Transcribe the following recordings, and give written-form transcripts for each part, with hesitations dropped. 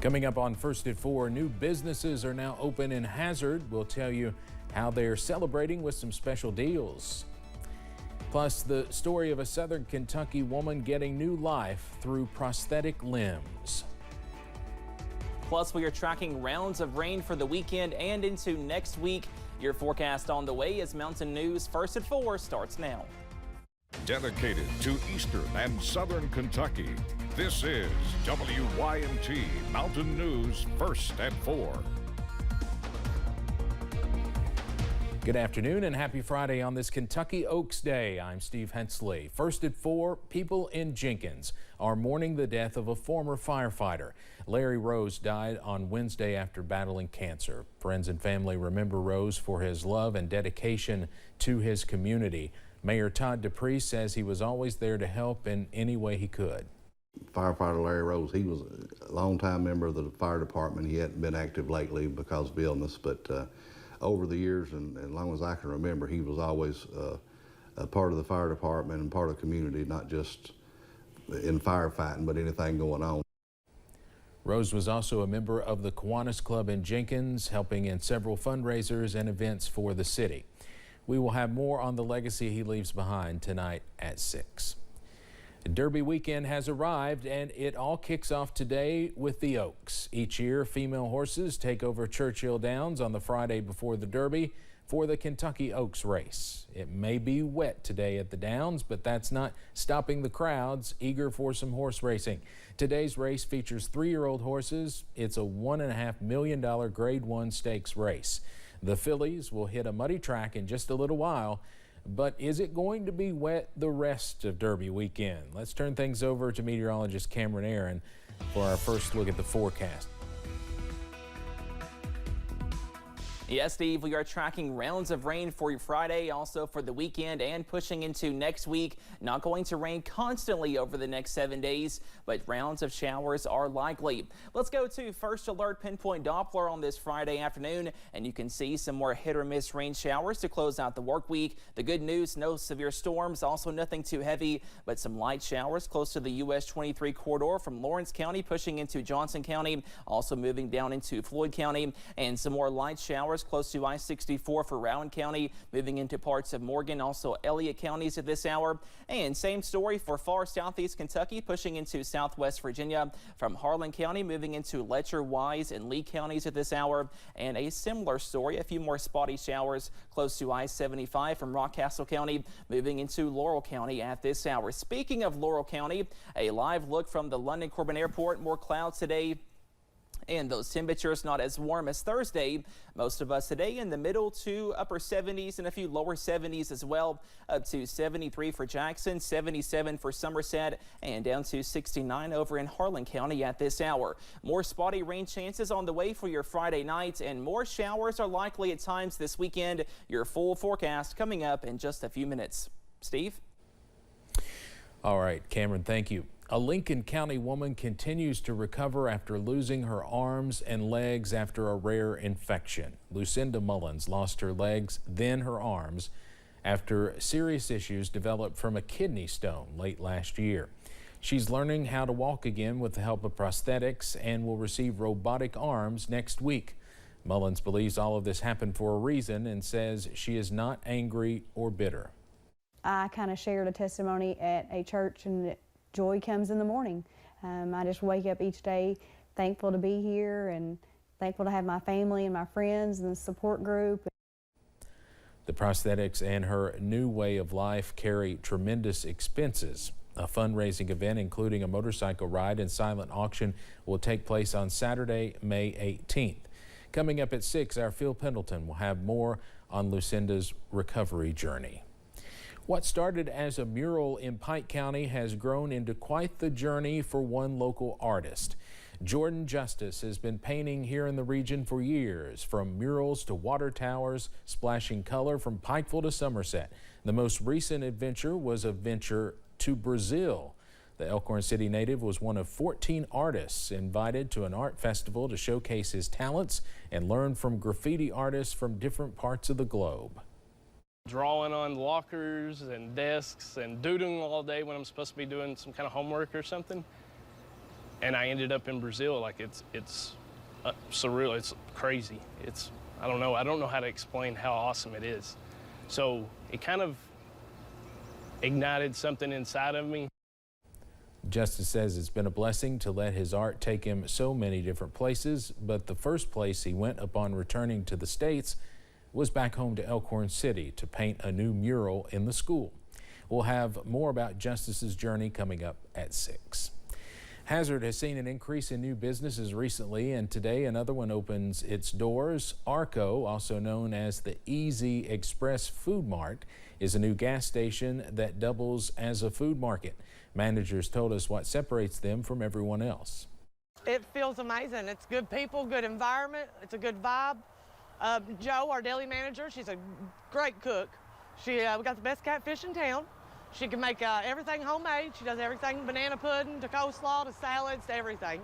Coming up on First at 4, new businesses are now open in Hazard. We'll tell you how they're celebrating with some special deals. Plus, the story of a Southern Kentucky woman getting new life through prosthetic limbs. Plus, we are tracking rounds of rain for the weekend and into next week. Your forecast on the way as Mountain News First at 4 starts now. Dedicated to Eastern and Southern Kentucky, this is WYMT Mountain News First at 4. Good afternoon and happy Friday on this Kentucky Oaks Day. I'm Steve Hensley. First at 4, people in Jenkins are mourning the death of a former firefighter. Larry Rose died on Wednesday after battling cancer. Friends and family remember Rose for his love and dedication to his community. Mayor Todd Dupree says he was always there to help in any way he could. Firefighter Larry Rose, he was a longtime member of the fire department. He hadn't been active lately because of illness, but over the years and as long as I can remember, he was always a part of the fire department and part of the community, not just in firefighting, but anything going on. Rose was also a member of the Kiwanis Club in Jenkins, helping in several fundraisers and events for the city. We will have more on the legacy he leaves behind tonight at 6. Derby weekend has arrived and it all kicks off today with the Oaks. Each year, female horses take over Churchill Downs on the Friday before the Derby for the Kentucky Oaks race. It may be wet today at the Downs, but that's not stopping the crowds eager for some horse racing. Today's race features 3-year-old horses. It's a $1.5 million Grade 1 stakes race. The fillies will hit a muddy track in just a little while, but is it going to be wet the rest of Derby weekend? Let's turn things over to meteorologist Cameron Aaron for our first look at the forecast. Yes, Steve, we are tracking rounds of rain for Friday, also for the weekend and pushing into next week. Not going to rain constantly over the next 7 days, but rounds of showers are likely. Let's go to First Alert Pinpoint Doppler on this Friday afternoon, and you can see some more hit or miss rain showers to close out the work week. The good news, no severe storms, also nothing too heavy, but some light showers close to the US 23 corridor from Lawrence County pushing into Johnson County, also moving down into Floyd County, and some more light showers close to I-64 for Rowan County, moving into parts of Morgan, also Elliott counties at this hour. And same story for far southeast Kentucky, pushing into southwest Virginia from Harlan County, moving into Letcher, Wise, and Lee counties at this hour. And a similar story, a few more spotty showers close to I-75 from Rockcastle County, moving into Laurel County at this hour. Speaking of Laurel County, a live look from the London Corbin Airport. More clouds today, and those temperatures not as warm as Thursday. Most of us today in the middle to upper 70s and a few lower 70s as well, up to 73 for Jackson, 77 for Somerset, and down to 69 over in Harlan County at this hour. More spotty rain chances on the way for your Friday night, and more showers are likely at times this weekend. Your full forecast coming up in just a few minutes. Steve? All right, Cameron, thank you. A Lincoln County woman continues to recover after losing her arms and legs after a rare infection. Lucenda Mullins lost her legs, then her arms, after serious issues developed from a kidney stone late last year. She's learning how to walk again with the help of prosthetics and will receive robotic arms next week. Mullins believes all of this happened for a reason and says she is not angry or bitter. I kind of shared a testimony at a church, and joy comes in the morning. I just wake up each day thankful to be here and thankful to have my family and my friends and the support group. The prosthetics and her new way of life carry tremendous expenses. A fundraising event including a motorcycle ride and silent auction will take place on Saturday, May 18th. Coming up at 6, our Phil Pendleton will have more on Lucenda's recovery journey. What started as a mural in Pike County has grown into quite the journey for one local artist. Jordan Justice has been painting here in the region for years, from murals to water towers, splashing color from Pikeville to Somerset. The most recent adventure was a venture to Brazil. The Elkhorn City native was one of 14 artists invited to an art festival to showcase his talents and learn from graffiti artists from different parts of the globe. Drawing on lockers and desks and doodling all day when I'm supposed to be doing some kind of homework or something. and I ended up in Brazil. Like it's surreal. It's crazy. I don't know how to explain how awesome it is. So it kind of ignited something inside of me. Justice says it's been a blessing to let his art take him so many different places, but the first place he went upon returning to the States was back home to Elkhorn City to paint a new mural in the school. We'll have more about Justice's journey coming up at 6. Hazard has seen an increase in new businesses recently, and today another one opens its doors. Arco, also known as the Easy Express Food Mart, is a new gas station that doubles as a food market. Managers told us what separates them from everyone else. It feels amazing. It's good people, good environment. It's a good vibe. Jo, our deli manager, she's a great cook. We got the best catfish in town. She can make everything homemade. She does everything, banana pudding to coleslaw to salads to everything.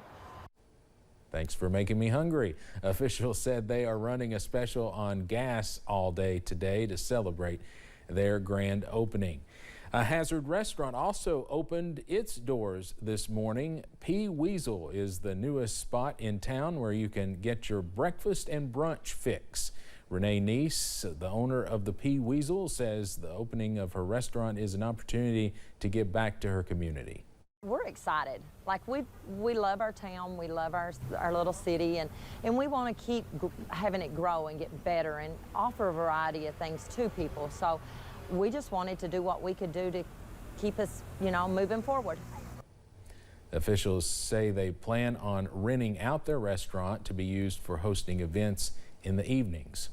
Thanks for making me hungry. Officials said they are running a special on gas all day today to celebrate their grand opening. A Hazard restaurant also opened its doors this morning. Weasel is the newest spot in town where you can get your breakfast and brunch fix. Renee Neese, the owner of the Weasel, says the opening of her restaurant is an opportunity to give back to her community. We're excited. Like we love our town, we love our little city, and we want to keep having it grow and get better and offer a variety of things to people. So we just wanted to do what we could do to keep us, moving forward. Officials say they plan on renting out their restaurant to be used for hosting events in the evenings.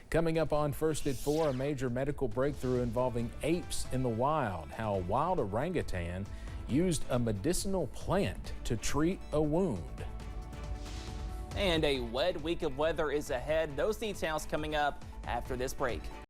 Coming up on First at 4, a major medical breakthrough involving apes in the wild. How a wild orangutan used a medicinal plant to treat a wound. And a wet week of weather is ahead. Those details coming up after this break.